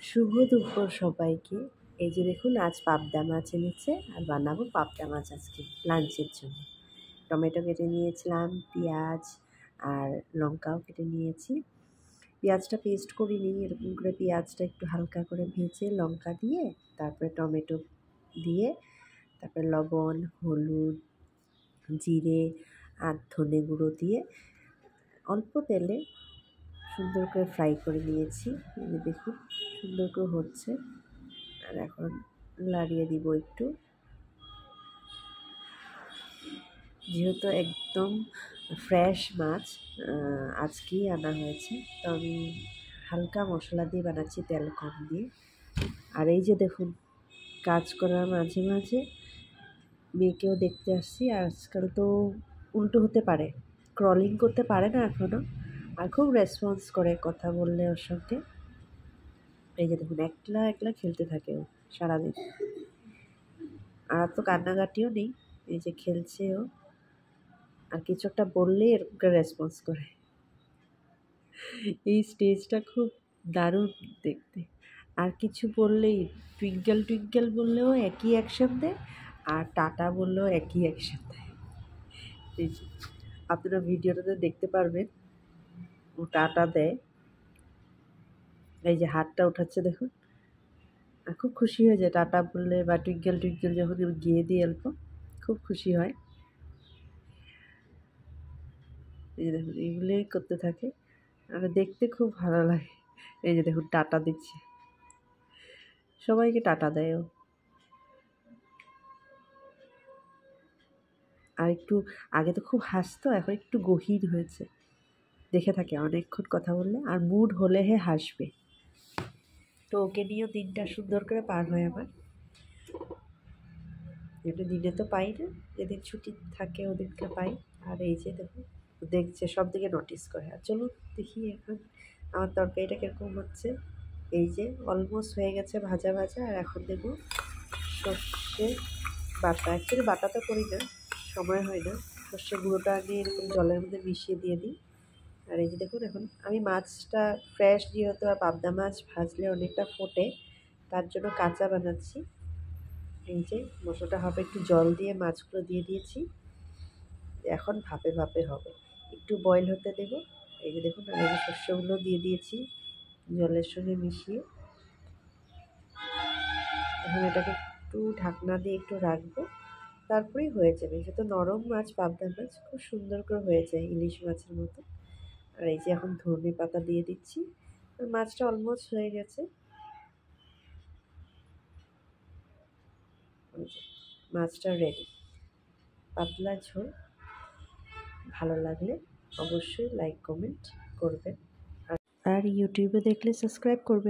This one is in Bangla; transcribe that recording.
শুভ দুপুর সবাইকে। এই যে দেখুন, আজ পাবদা মাছ এনেছে আর বানাবো পাবদা মাছ আজকে লাঞ্চের জন্য। টমেটো কেটে নিয়েছিলাম, পেঁয়াজ আর লঙ্কাও কেটে নিয়েছি। পেঁয়াজটা পেস্ট করিনি, এরকম করে পেঁয়াজটা একটু হালকা করে ভেজে লঙ্কা দিয়ে তারপরে টমেটো দিয়ে তারপরে লবণ, হলুদ, জিরে আর ধনে গুঁড়ো দিয়ে অল্প তেলে সুন্দর করে ফ্রাই করে নিয়েছি। দেখুন সুন্দর করে হচ্ছে, আর এখন লাড়িয়ে দিব একটু। যেহেতু একদম ফ্রেশ মাছ আজকেই আনা হয়েছে, তো আমি হালকা মশলা দিয়ে বানাচ্ছি, তেল কম দিয়ে। আর এই যে দেখুন, কাজ করার মাঝে মাঝে মেয়েকেও দেখতে আসছি। আর আজকাল তো উল্টো হতে পারে, ক্রলিং করতে পারে না এখনও, আর খুব রেসপন্স করে কথা বললে ওর সঙ্গে। এই যে দেখুন, একলা একলা খেলতে থাকে ও সারাদিন, আর তো কান্নাকাটিও নেই, এই যে খেলছে ও। আর কিছু একটা বললেই এরকম করে রেসপন্স করে। এই স্টেজটা খুব দারুণ দেখতে। আর কিছু বললেই টুইঙ্কেল টুইঙ্কেল বললেও একই অ্যাকশন দেয়, আর টাটা বললেও একই অ্যাকশন দেয়। এই যে আপনারা ভিডিওটাতে দেখতে পারবেন, ও টাটা দেয়। এই যে হাতটা উঠাচ্ছে দেখুন, আর খুব খুশি হয়ে যায় টাটা বললে বা টুইঙ্কেল টুইঙ্কেল যখন গিয়ে দিয়ে অল্প, খুব খুশি হয়। এই যে দেখুন, এগুলোই করতে থাকে, আর দেখতে খুব ভালো লাগে। এই যে দেখুন, টাটা দিচ্ছে, সবাইকে টাটা দেয় ও। আর একটু আগে তো খুব হাসতো, এখন একটু গহীর হয়েছে, দেখে থাকে অনেকক্ষণ কথা বললে, আর মুড হলে হাসবে। তো ওকে নিয়েও দিনটা সুন্দর করে পার হয় আমার। এমনি দিনে তো পাই না, যেদিন ছুটি থাকে ওদিনকে পাই। আর এই যে দেখুন, দেখছে, সব দিকে নোটিস করে। আর চলুন দেখি এখন আমার তরকারিটা কীরকম হচ্ছে। এই যে অলমোস্ট হয়ে গেছে ভাজা ভাজা। আর এখন দেব সর্ষে বাটা। অ্যাকচুয়ালি বাটা তো করি না, সময় হয় না। সর্ষে গুঁড়োটা আগে এরকম জলের মধ্যে মিশিয়ে দিয়ে দিই। আর এই যে দেখুন, এখন আমি মাছটা ফ্রেশ যেহেতু, আর পাবদা মাছ ভাজলে অনেকটা ফোটে, তার জন্য কাঁচা বানাচ্ছি। এই যে মশলাটা হবে, একটু জল দিয়ে মাছগুলো দিয়ে দিয়েছি, এখন ভাপে ভাপে হবে, একটু বয়েল হতে দেব। এই যে দেখুন, আমি শস্যগুলো দিয়ে দিয়েছি জলের সঙ্গে মিশিয়ে। এখন এটাকে একটু ঢাকনা দিয়ে একটু রাখবো, তারপরেই হয়ে যাবে। যেহেতু নরম মাছ, পাবদা মাছ খুব সুন্দর করে হয়ে যায় ইলিশ মাছের মতো। আর এই যে এখন ধনে পাতা দিয়ে দিচ্ছি, আর মাছটা অলমোস্ট হয়ে গেছে। মাছটা রেডি, পাতলা ঝোল। ভালো লাগলে অবশ্যই লাইক কমেন্ট করবেন, আর ইউটিউবে দেখলে সাবস্ক্রাইব করবেন।